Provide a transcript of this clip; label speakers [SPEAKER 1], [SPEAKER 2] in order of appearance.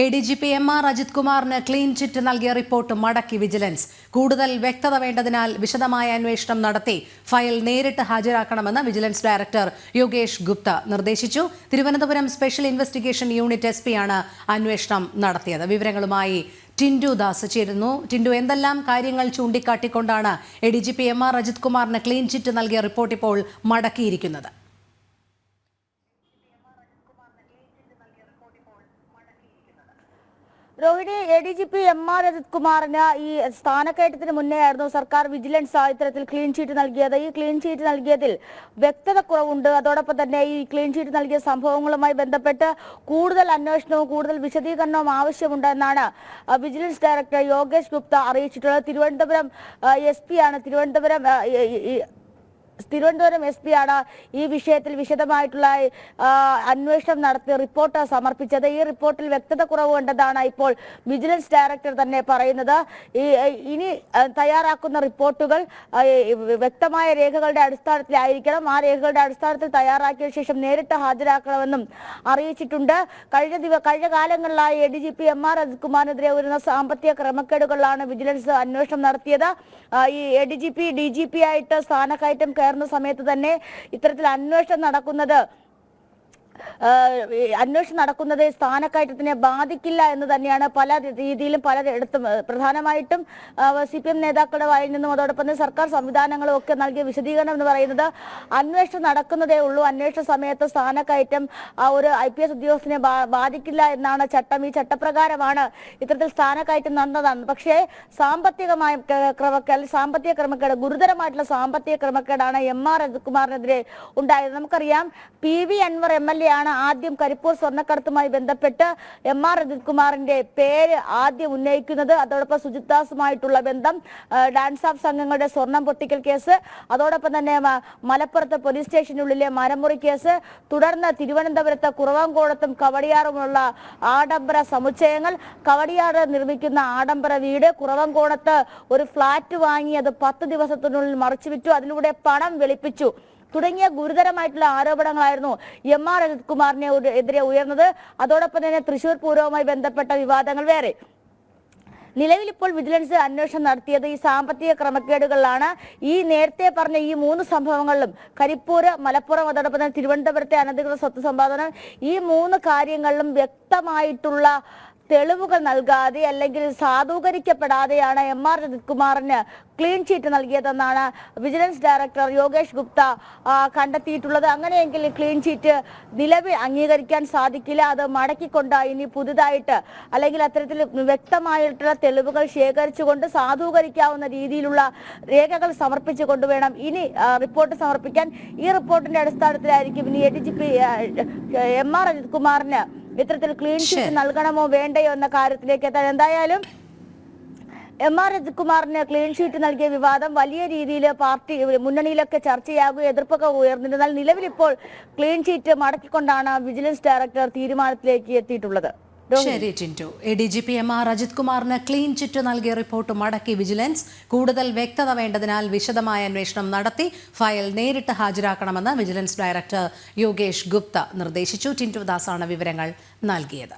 [SPEAKER 1] ADGP MR Ajith കുമാറിന് clean chit നൽകിയ report മടക്കി വിജിലൻസ്. കൂടുതൽ വ്യക്തത വേണ്ടതിനാൽ വിശദമായ അന്വേഷണം നടത്തി ഫയൽ നേരിട്ട് ഹാജരാക്കണമെന്ന് വിജിലൻസ് ഡയറക്ടർ യോഗേഷ് ഗുപ്ത നിർദ്ദേശിച്ചു. Thiruvananthapuram special investigation unit SP ആണ് അന്വേഷണം നടത്തിയത്. വിവരങ്ങളുമായി ടിൻഡു ദാസ് ചേരുന്നു. ടിൻഡു, എന്തെല്ലാം കാര്യങ്ങൾ ചൂണ്ടിക്കാട്ടിക്കൊണ്ടാണ് ADGP MR അജിത് കുമാറിന് ക്ലീൻ ചിറ്റ് നൽകിയ റിപ്പോർട്ട് ഇപ്പോൾ മടക്കിയിരിക്കുന്നത്?
[SPEAKER 2] രോഹിണി, ADGP MR അജിത് കുമാറിന് ഈ സ്ഥാനക്കയറ്റത്തിന് മുന്നേ ആയിരുന്നു സർക്കാർ വിജിലൻസ് ഇത്തരത്തിൽ ക്ലീൻ ചീറ്റ് നൽകിയത്. ഈ ക്ലീൻ ചീറ്റ് നൽകിയതിൽ വ്യക്തത കുറവുണ്ട്. അതോടൊപ്പം തന്നെ ഈ ക്ലീൻ ചീറ്റ് നൽകിയ സംഭവങ്ങളുമായി ബന്ധപ്പെട്ട് കൂടുതൽ അന്വേഷണവും കൂടുതൽ വിശദീകരണവും ആവശ്യമുണ്ട് എന്നാണ് വിജിലൻസ് ഡയറക്ടർ യോഗേഷ് ഗുപ്ത അറിയിച്ചിട്ടുള്ളത്. തിരുവനന്തപുരം SP ആണ് ഈ വിഷയത്തിൽ വിശദമായിട്ടുള്ള അന്വേഷണം നടത്തി റിപ്പോർട്ട് സമർപ്പിച്ചത്. ഈ റിപ്പോർട്ടിൽ വ്യക്തത കുറവ് കണ്ടതാണ് ഇപ്പോൾ വിജിലൻസ് ഡയറക്ടർ തന്നെ പറയുന്നത്. ഇനി തയ്യാറാക്കുന്ന റിപ്പോർട്ടുകൾ വ്യക്തമായ രേഖകളുടെ അടിസ്ഥാനത്തിലായിരിക്കണം. ആ രേഖകളുടെ അടിസ്ഥാനത്തിൽ തയ്യാറാക്കിയ ശേഷം നേരിട്ട് ഹാജരാക്കണമെന്നും അറിയിച്ചിട്ടുണ്ട്. കഴിഞ്ഞ കാലങ്ങളിലായി ADGP MR അജിത് കുമാറിനെതിരെ വരുന്ന സാമ്പത്തിക ക്രമക്കേടുകളിലാണ് വിജിലൻസ് അന്വേഷണം നടത്തിയത്. ഈ ADGP DGP ആയിട്ട് സ്ഥാനക്കയറ്റം കയറുന്ന സമയത്ത് തന്നെ ഇത്തരത്തിൽ അന്വേഷണം നടക്കുന്നത് സ്ഥാനക്കയറ്റത്തിനെ ബാധിക്കില്ല എന്ന് തന്നെയാണ് പല രീതിയിലും പലയിടത്തും, പ്രധാനമായിട്ടും CPM നേതാക്കളുടെ വായിൽ നിന്നും അതോടൊപ്പം തന്നെ സർക്കാർ സംവിധാനങ്ങളും ഒക്കെ നൽകിയ വിശദീകരണം എന്ന് പറയുന്നത് അന്വേഷണം നടക്കുന്നതേ ഉള്ളൂ. അന്വേഷണ സമയത്ത് സ്ഥാനക്കയറ്റം ഒരു IPS ഉദ്യോഗസ്ഥനെ ബാധിക്കില്ല എന്നാണ് ചട്ടം. ഈ ചട്ടപ്രകാരമാണ് ഇത്തരത്തിൽ സ്ഥാനക്കയറ്റം നടന്നതാണ്. പക്ഷേ സാമ്പത്തിക ക്രമക്കേട്, ഗുരുതരമായിട്ടുള്ള സാമ്പത്തിക ക്രമക്കേടാണ് MR അജിത് കുമാറിനെതിരെ ഉണ്ടായത്. നമുക്കറിയാം, PV അൻവർ MLA ആണ് ആദ്യം കരിപ്പൂർ സ്വർണ്ണക്കടത്തുമായി ബന്ധപ്പെട്ട് MR അജിത് കുമാറിന്റെ പേര് ആദ്യം ഉന്നയിക്കുന്നത്. അതോടൊപ്പം സുജിത് ദാസുമായിട്ടുള്ള ബന്ധം, ഡാൻസ് ഓഫ് സംഘങ്ങളുടെ സ്വർണം പൊട്ടിക്കൽ കേസ്, അതോടൊപ്പം തന്നെ മലപ്പുറത്ത് പോലീസ് സ്റ്റേഷനുള്ളിലെ മരമുറി കേസ്, തുടർന്ന് തിരുവനന്തപുരത്ത് കുറവങ്കോടത്തും കവടിയാറുമുള്ള ആഡംബര സമുച്ചയങ്ങൾ, കവടിയാറ് നിർമ്മിക്കുന്ന ആഡംബര വീട്, കുറവങ്കോടത്ത് ഒരു ഫ്ളാറ്റ് വാങ്ങി അത് 10 ദിവസത്തിനുള്ളിൽ മറിച്ചുവിറ്റു, അതിലൂടെ പണം വെളുപ്പിച്ചു തുടങ്ങിയ ഗുരുതരമായിട്ടുള്ള ആരോപണങ്ങളായിരുന്നു MR അജിത് കുമാറിനെ എതിരെ ഉയർന്നത്. അതോടൊപ്പം തന്നെ തൃശൂർ പൂരവുമായി ബന്ധപ്പെട്ട വിവാദങ്ങൾ വേറെ. നിലവിൽ ഇപ്പോൾ വിജിലൻസ് അന്വേഷണം നടത്തിയത് ഈ സാമ്പത്തിക ക്രമക്കേടുകളിലാണ്. ഈ നേരത്തെ പറഞ്ഞ ഈ 3 സംഭവങ്ങളിലും, കരിപ്പൂര്, മലപ്പുറം, അതോടൊപ്പം തന്നെ തിരുവനന്തപുരത്തെ അനധികൃത സ്വത്ത് സമ്പാദനം, ഈ 3 കാര്യങ്ങളിലും വ്യക്തമായിട്ടുള്ള തെളിവുകൾ നൽകാതെ അല്ലെങ്കിൽ സാധൂകരിക്കപ്പെടാതെയാണ് MR അജിത് കുമാറിന് ക്ലീൻ ചീറ്റ് നൽകിയതെന്നാണ് വിജിലൻസ് ഡയറക്ടർ യോഗേഷ് ഗുപ്ത കണ്ടെത്തിയിട്ടുള്ളത്. അങ്ങനെയെങ്കിൽ ക്ലീൻ ചീറ്റ് നിലവിൽ അംഗീകരിക്കാൻ സാധിക്കില്ല. അത് മടക്കിക്കൊണ്ട് ഇനി പുതുതായിട്ട് അല്ലെങ്കിൽ അത്തരത്തിൽ വ്യക്തമായിട്ടുള്ള തെളിവുകൾ ശേഖരിച്ചുകൊണ്ട് സാധൂകരിക്കാവുന്ന രീതിയിലുള്ള രേഖകൾ സമർപ്പിച്ചുകൊണ്ട് വേണം ഇനി റിപ്പോർട്ട് സമർപ്പിക്കാൻ. ഈ റിപ്പോർട്ടിന്റെ അടിസ്ഥാനത്തിലായിരിക്കും ഇനി ADGP MR അജിത് കുമാറിന് ഇത്തരത്തിൽ ക്ലീൻ ചീറ്റ് നൽകണമോ വേണ്ടയോ എന്ന കാര്യത്തിലേക്ക് എത്താൻ. എന്തായാലും MR അജിത് കുമാറിന് ക്ലീൻ ചീറ്റ് നൽകിയ വിവാദം വലിയ രീതിയിൽ പാർട്ടി മുന്നണിയിലൊക്കെ ചർച്ചയാകുകയും എതിർപ്പൊക്കെ ഉയർന്നിരുന്നാൽ നിലവിൽ ഇപ്പോൾ ക്ലീൻ ചീറ്റ് മടക്കിക്കൊണ്ടാണ് വിജിലൻസ് ഡയറക്ടർ തീരുമാനത്തിലേക്ക് എത്തിയിട്ടുള്ളത്.
[SPEAKER 1] ശരി ടിൻഡു. ADGP MR അജിത് കുമാറിന് ക്ലീൻ ചിറ്റ് നൽകിയ റിപ്പോർട്ട് മടക്കി വിജിലൻസ്. കൂടുതൽ വ്യക്തത വേണ്ടതിനാൽ വിശദമായ അന്വേഷണം നടത്തി ഫയൽ നേരിട്ട് ഹാജരാക്കണമെന്ന് വിജിലൻസ് ഡയറക്ടർ യോഗേഷ് ഗുപ്ത നിർദ്ദേശിച്ചു. ടിൻഡു ദാസാണ് വിവരങ്ങൾ നൽകിയത്.